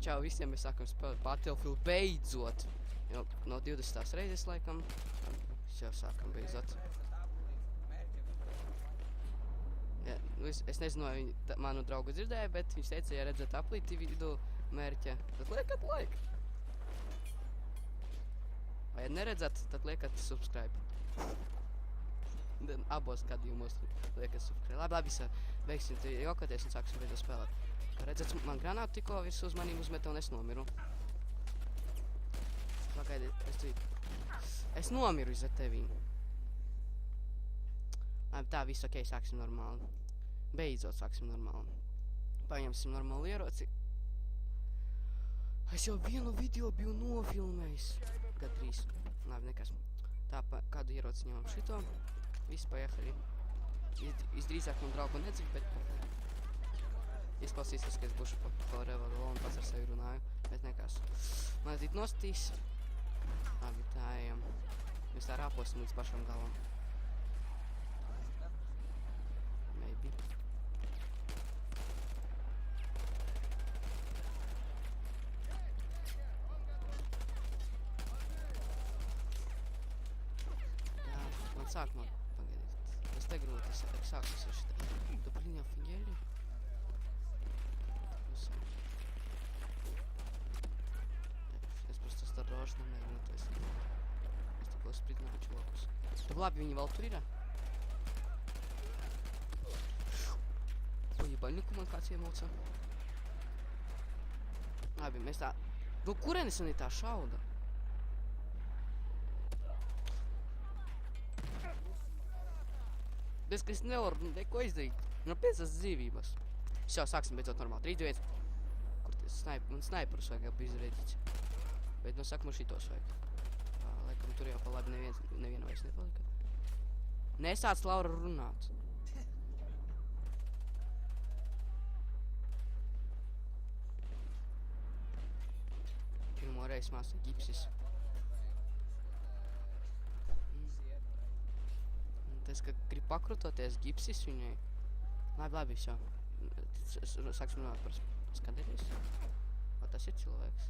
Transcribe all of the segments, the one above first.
Čau visiem, mēs sākam spēlēt Battlefield beidzot. Jau no 20. reizes laikam. Jau sākam beidzot. Ja, es nezinu, vai viņi manu draugu dzirdēja, bet viņš teica, ja redzat aplīti vidū mērķa, tad liekat like. Vai ja neredzat, tad liekat subscribe. Abos gadījumos liekas subscribe. Labi, beigsim jokoties un sāksim beidzot spēlēt. Kā redzat, man granātu tikko virs uz manīm uzmeta un es nomiru. Pagaidiet, es nomiru izar tevī. Labi, tā viss ok, sāksim normāli. Beidzot sāksim normāli. Paņemsim normālu ieroci. Es jau vienu video biju nofilmējis. Gadrīz. Labi, nekas. Tā, kādu ieroci ņemam šito. Viss paiehaļi. Izdrīzāk man draugu nedzird, bet izklausīsies, ka es būšu pa revalu un pats ar sevi runāju. Bet nekas. Man aizdīt nostīs. Labi, tā ejam. Mēs tā rāposim līdz pašam galam. Maybe. Jā, man sāk man pagaidīt. Es te grūti, es sāku ar šitā. Tu, blin, офигели? Es просто осторожно, наверное, то есть. Es tikko spritināju čuvakus. Tad labi, viņi vēl tur ir? Paļņiku man kāds iemauca. Labi, mēs tā... Nu, kurienes viņi tā šauda? Bez, ka es nevaru neko izdarīt. Nu, 5 dzīvības. Visā, sāksim beidzot normāli. 3, 2, 1. Kur tas man sniperus vajag bija izredzīt. Bet, nu, saka, man šitos vajag. Laikam, tur jau pa labi neviena vairs nepalika. Nesāc, Laura, runāt. Pirmo reizi māca gipsis. Tas, ka grib pakrutoties gipsis viņai. Labi, visā. Sāksim runāt par skatīties. Vai tas ir cilvēks?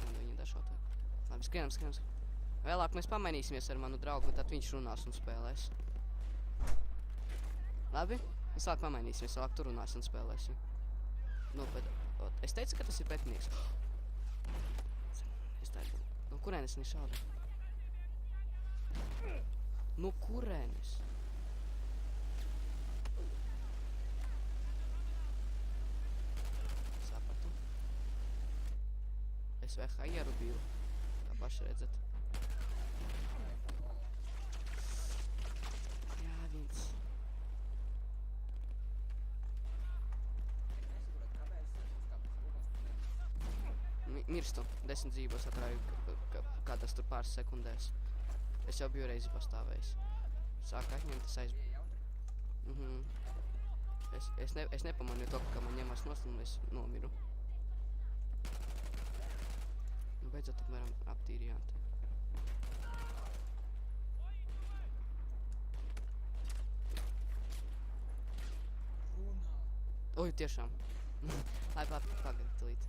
Un viņi dažotā. Labi, skrienam. Vēlāk mēs pamainīsimies ar manu draugu, tad viņš runās un spēlēs. Labi? Mēs vēlāk pamainīsimies, vēlāk tu runās un spēlēsim. Nu, bet... Es teicu, ka tas ir pretinieks. Es tādu... Nu, kurienes viņi šāda? Nu, kurienes? Sapratu. Es vēl haieru biju. Kā paši redzat. Jā, viens. Mirstu. 10 dzīvos atrāju kādas tur pāris sekundēs. Es jau biju reizi pastāvējis. Sāk atņemt, es Es nepamanīju to, ka man ņemās nost un es nomiru. Nu, beidzot, apmēram aptīrījām te. Oj, tiešām. Labi, pagaid, tūlīt.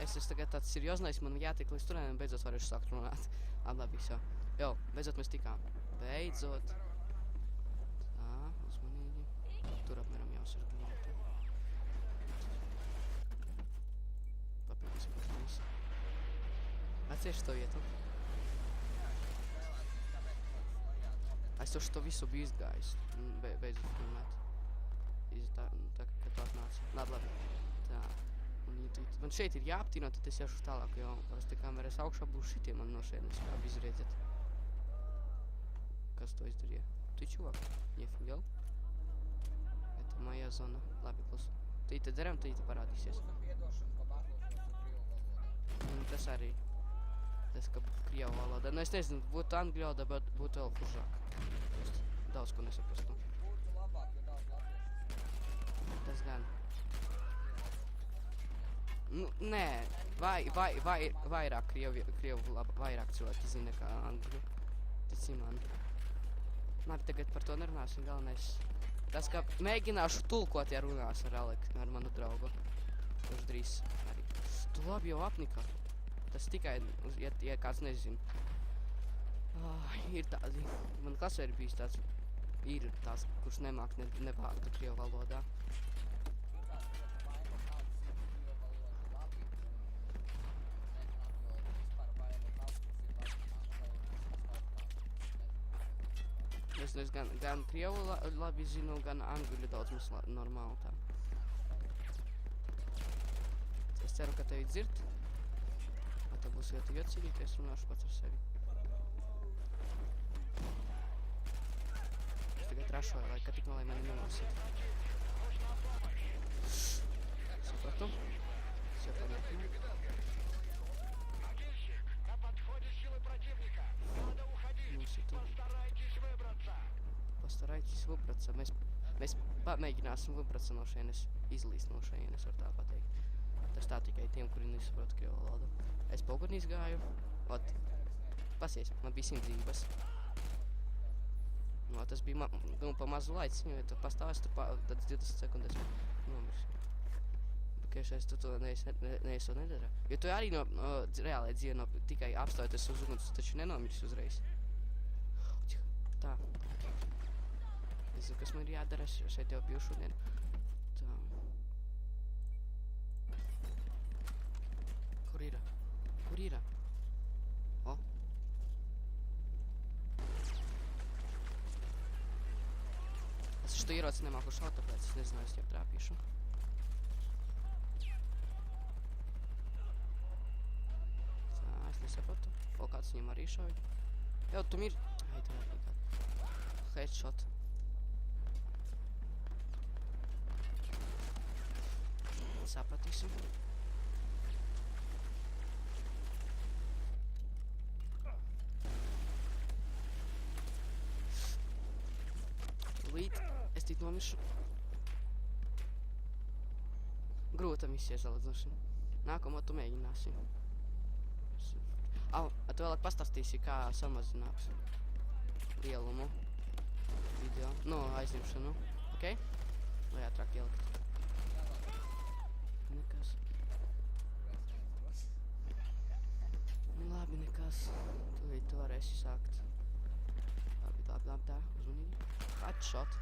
Es tagad tāds serioznais, man jātiek līdz turēniem, beidzot varēšu sākt runāt. Labi, visu. Jo, beidzot mēs tikām. Beidzot. Tā, uzmanīgi. Tur apmēram jāsargunāt. Papildīsim par visu. Atcieši to vietu. Es to šo visu biju izgājis. Beidzot runāt. Tā, kad tu atnāci. Labi. Tā. Man šeit ir jāaptīno, tad es iešu tālāk, jo parasti kameras augšā būs šitie man no šeit, kā izredzēt. Kas to izdarīja? Tu čuvak? Nefigel? Это моя зона. Labi, klusu. Tu te dzeram, tu te parādīsies. Tas arī. Tas, ka krievu valoda. Nu, es nezinu, būtu angļu valoda, bet būtu vēl fužāk. Daudz ko nesaprastu. Tas gan. Nu, nē, vairāk krievu vairāk cilvēki zina kā angļu. Tici man. Labi, tagad par to nerunāsim, galvenais. Tas, ka mēģināšu tulkot, ja runās ar manu draugu. Kurš drīz Kris arī. Tu labi jau apnika. Tas tikai, ja kāds nezina. Ir tādi, man klasē ir bijis tāds, kurš nemāk nevāktu krievu valodā. Es gan krievu labi zinu, gan angļu daudz mums normāli tā. Es ceru, ka tevi dzird. Vai tev būs ļoti jocīgi, ka es runāšu pats ar sevi. Es tagad rašoju, lai mani nenosīt. Sapratu? Постарайтесь выбраться. Mēs pamēģināsim vibratsa no šeienes, izlīst no šeienes, var tā pateikt. Tas tā tikai tiem, kuri nesaprot krievu valodu. Es pa uguni izgāju, pasies, man bija 100 dzīves. No, tas bija pa mazu laiciņu, ja tu pastāvis, tad 20 sekundes nomirsi. Kaiešais tu to nedara. Jo tu arī no reālai dzīve tikai apstājoties uz uguns, taču nenomirsi uzreiz. Tā. Es zinu, kas man ir jādara, es šeit jau biju šodien. Tā. Kur ir? Kur ir? O. Es šito ieroci nemāku šaut, tāpēc es nezinu, es jau trāpīšu. Tā, es nesapratu. Vēl kāds viņam arī šauj. Jau, tu mir... Ai, tu vēl kādu. Headshot. Sapratīsim. Līt, es tik nomiršu. Grūta misija salīdzinoši. Nākamo tu mēģināsi. Tu vēlāk pastāstīsi, kā samazinās lielumu video. No, aizņemšanu. Ok? Lai ātrāk ielikt. Nekas. Labi, nekas. Tu varēsi sākt. Labi, tā, uzmanīgi. Hotshot.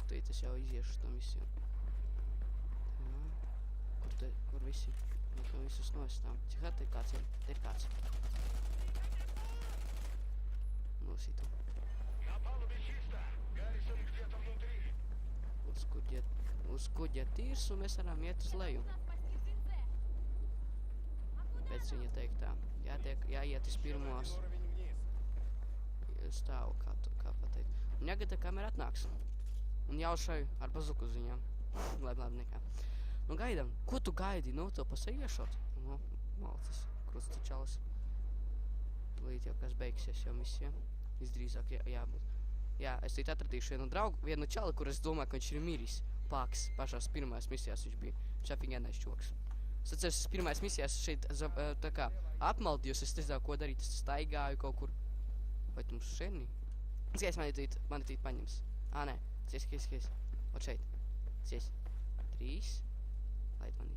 Tūlīt es jau iziešu to misiju. Kur visi? Ko visus nostām? Cik te kāds ir? Te ir kāds. Nosītu. Uz kuģa tīrs, un mēs varam iet uz leju. Pēc viņa teiktā. Jāiet uz pirmos stāvu, kā pateikt. Un jāgada kamera atnāks. Un jaušai ar bazuku uz viņām. Labi, nekā. Nu, gaidam. Ko tu gaidi? Nu, to pa sevi iešot? Nu, malcis. Krustu čalis. Līdz jau kas beigsies jau misija. Visdrīzāk jābūt. Jā, es tīt atradīšu vienu čali, kur es domāju, ka viņš ir miris. Pāks pašās pirmās misijās viņš bija. Viņš afiņēnais čoks. Es atceros, pirmās misijās šeit tā kā apmaldījos, es nezinu, ko darīt. Es staigāju kaut kur. Vai tu mums šeit? Cies, mani tīt paņems. Ā, nē. Cies. Ot šeit. Cies. 3. Laid manī.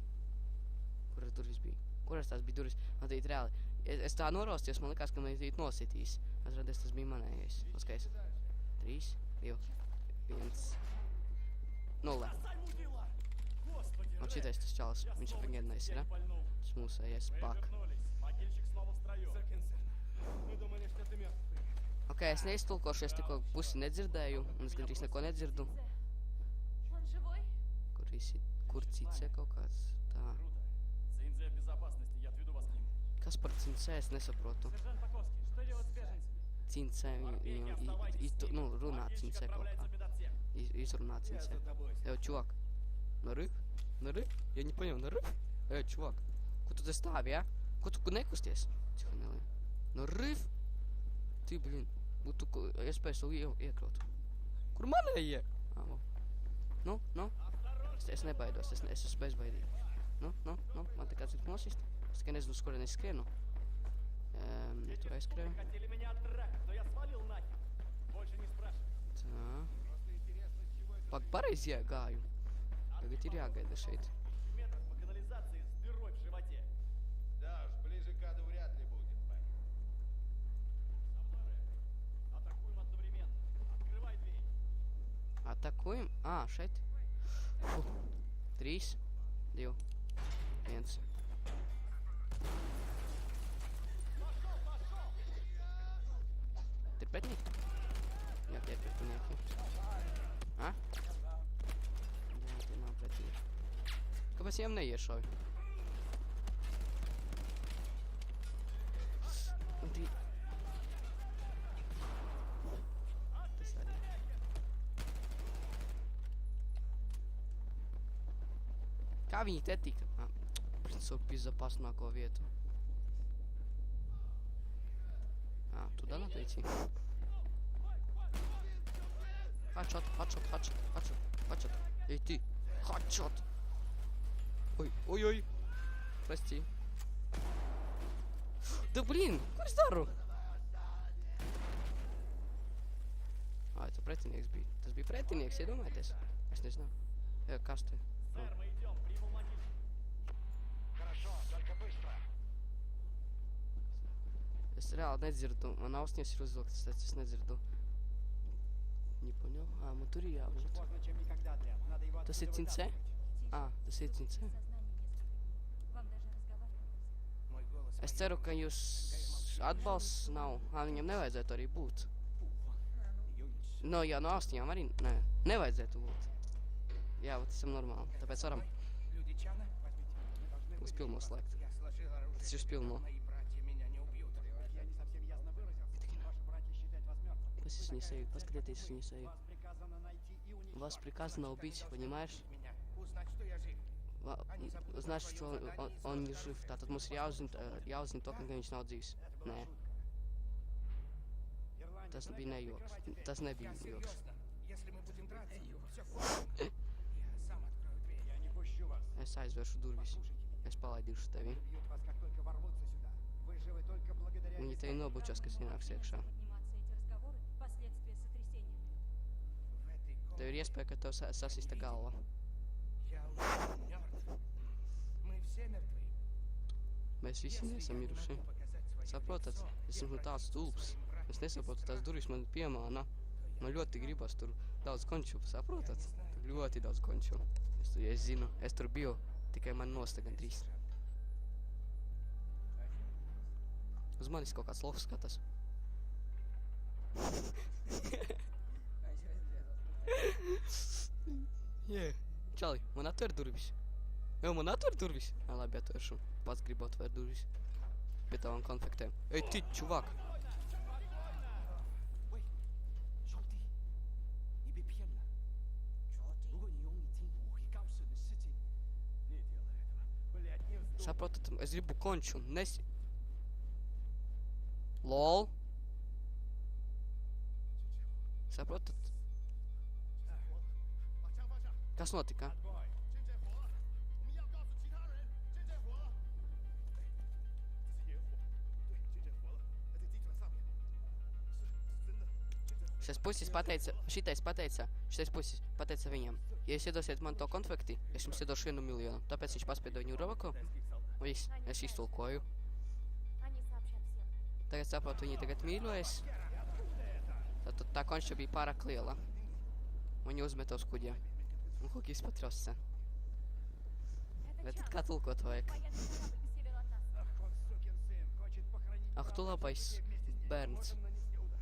Kuras durvis bija? Kuras tās bija durvis? Man tīt reāli. Es tā norostījos, man likās, ka man tīt nositīs. Atradēs, tas bija manējais. Paskais. 3, 2, 1, 0. Un šitais tas čalis, viņš apiņēdnais ir, tas mūsējies pak. Ok, es neiztulkošu, es tikko pusi nedzirdēju, un es gandrīz neko nedzirdu. Kur Cice kaut kāds, tā. Kas par Cincē, es nesaprotu. Cincē, nu, runā Cincē kaut kā. Izrunā Cincē. Jau, čuvak, narif? Ja не понял, нарыв? Čuvak, ko tu te stāvi, ja? Ko tu nekusties? Narif? Ты, блин, būtu iespējas to iekraut. Kur manējie? Nu? Es nebaidos, es esmu bezbaidīgi. Nu, man te kāds ir nosist. Es tikai nezinu, uz kurien es skrienu. Tur aizskrēju. Tā. Pak, pareizi iegāju. Tagad ir jāgaida šeit. Метров по канализации с дырой в животе. Да уж, ближе к аду вряд ли будет, парень. Атакуем одновременно. Открывай дверь. Atakojam. Ā, šeit. Fuh. 3, 2, 1. Tur pretinieki? Jā, tie ir pretinieki. Ā? Jā, tie nav pretinieki. Kāpēc viņam neiešauj? Un tī... Tas arī. Kā viņi te tika? Принцу безопасную вietu. Туда надо идти. Хачот. Эй, ты! Хачот! Ой. Прости. Да блин! Kur daru? Это pretinieks bija. Tas bija pretinieks, iedomājieties. Es nezinu. Kas te? Сэр, мы идем. Прибыл манит. Хорошо, только быстро. Es reāli nedzirdu. Man ausnies ir uzvilktas, tāpēc es nedzirdu. Не понял. Man tur ir jābūt. Поздно, чем никогда, Дэд. Надо его Tas ir отсюда cincē? вытаскивать. Tas ir cincē. Вам даже разговаривать нельзя. Мой голос. Es ceru, ka jūs atbalsts nav. Viņam nevajadzētu arī būt. No, jā, no austiņām arī nevajadzētu būt. Jā, вот esam normāli. Tāpēc varam Люди Чана, возьмите. Мы должны uz выбить pilno его. slēgt. Я сложил оружие. Tas ir uz pilno. Мои братья меня не убьют. Я не совсем ясно выразился. Ваши братья считают вас мертвым. Pasis viņu seju, paskatieties viņu seju. Вас приказано найти и уничтожить. Вас приказано убить, понимаешь? Меня. Узнать, что я жив. Значит, что он не жив. Tātad mums ir jāuzzina to, ka viņš nav dzīvs. Nē, Ирландец, tas bija nejoks. Tas nebija Я joks. серьезно. Если мы будем драться, все кончится. Я сам открою дверь. Я не пущу вас. Es aizvēršu durvis. Es palaidīšu tevi. Убьют вас, как только ворвутся сюда. Вы живы только благодаря Viņi te nobučos, kas ienāks iekšā. Подниматься эти разговоры – последствия сотрясения. В этой Tev ir комнате iespēja, ka tev sasista galva. я уже мертв. Мы все мертвы. Mēs visi neesam miruši. Saprotat, esmu tāds stulbs. Es nesaprotu, tās durvis man piemāna. Man ļoti gribas tur daudz konču, saprotat? Tur ļoti daudz konču. Es zinu, es tur biju, tikai man nosta gandrīz. Uz manis kaut kāds lofs skatās. Čali, man atver durvis. Jau man atver durvis? Labi, atvēršu. Pats gribu atvērt durvis. Pie tavām konfektēm. Ej, ti, čuvāk!喂，兄弟，你被骗了。如果你用你听我会告诉你的事情。Не делай этого. Блядь, не вздумай. Saprotat, es gribu konču. LOL! Saprotat? Kas notika? Šitais puisis pateica viņam, ja jūs iedosiet man to konfekti, es jums iedošu 1 miljonu. Tāpēc viņš paspieda viņu roboku. Viss, es iztulkoju. Они сообщат всем. Tagad saprotu, viņi tagad mīļojas. Tātad tā konča bija pārāk liela. Viņi uzmeta uz kuģa. Un kuģis patrosca. Bet tad kā tulkot vajag? Военный корабль к северу от нас. Ах, он сукин сын, хочет похоронить. Ах, tu labais bērns. Можем нанести удар.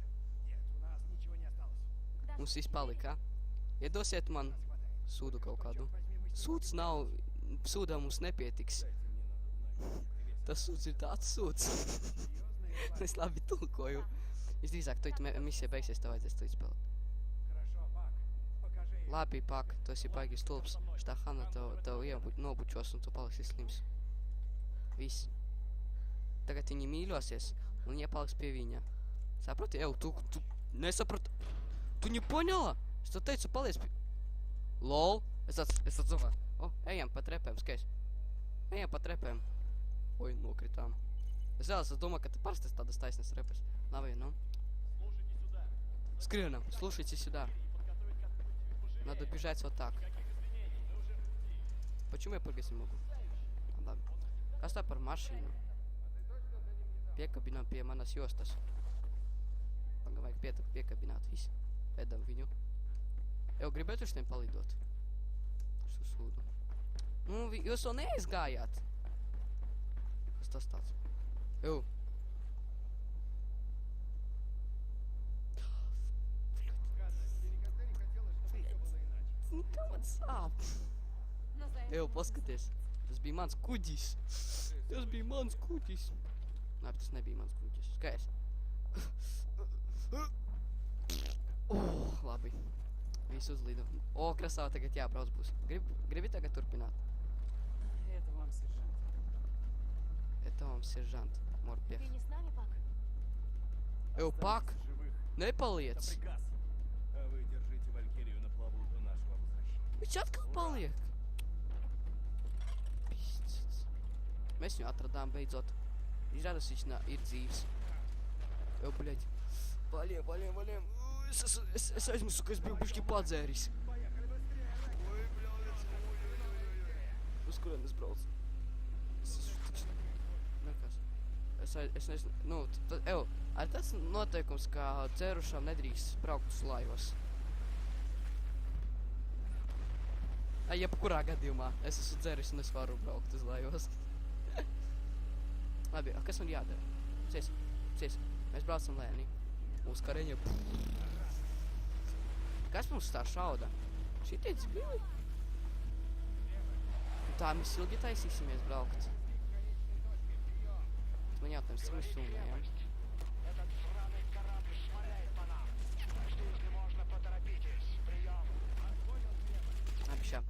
Нет, у нас ничего не осталось. Mums viss palika. Iedosiet man Нас хватает. sūdu kaut kādu. Черт возьми, мы с ним Sūds nav, sūdā mums nepietiks. Tas sūds ir tāds sūds. серьезно, Es labi tulkoju. Visdrīzāk, tu misija beigsies, tev vajadzēs tu izpildīt. Хорошо, Пак, покажи им. Labi, Pak, tu esi baigi stulbs. Šitā Hanna tev nobučos un tu paliksi slims. Viss. Tagad viņi mīļosies un viņa paliks pie viņa. Saproti? Tu nesaprati. Tu не поняла? Es tev teicu, paliec pie... LOL. Es atzīmēju. O, ejam pa trepēm, skais. Ejam pa trepēm. Oj, nokritām. Es domāju, ka te parasti tādas taisnas repes. Labi, nu. Слушайте сюда. Skrienam, слушайте сюда. И подготовить к отплытию. Вы живы? Надо бежать вот так. Почему я прыгать не могу? Labi. Kas tā par mašīnu? Piekabinām pie manas jostas. Vajag piekabināt visu. Pēdam viņu. Jau gribētu šitiem palidot? Es uzsūdu. Nu, jūs vēl neizgājāt. Kas tas tāds? Jau. Nu, kā man sāp? Но за это Jau, нужно paskaties. Tas bija mans kuģis. Tas bija mans kuģis. Labi, tas nebija mans kuģis. Skaisti. Labi. Visu uzlidu. O, krasā, tagad jābrauc būs. Gribi tagad turpināt? Это вам, сержант. Это вам сержант. Морпех. Ты не с нами, Пак? Ew, Pak! Живых. Nepaliec! Это приказ. А вы держите Валькирию на плаву до нашего возвращения. Viņš atkal paliek! Piscis. Mēs viņu atradām beidzot. Izrādās viņš ir dzīvs. Ew, bļaļ. Valiem. Es aizmirsu, ka es biju bišķi padzēris. Oi, bļaļ. Uz kurien es braucu? Es esmu tik... Nekas. Es nezinu... Nu, ew, ar tas noteikums, ka dzērušām nedrīkst braukt uz laivas. Jebkurā gadījumā es esmu dzēris un es varu braukt uz laivas. Labi, a kas man jādara? Cies. Mēs braucam lēni. Uz kareņa. Kas mums tā šauda? Šitie civili? Tā mēs ilgi taisīsimies braukt. Man jautājums, cik mēs filmējam? Labi, šā.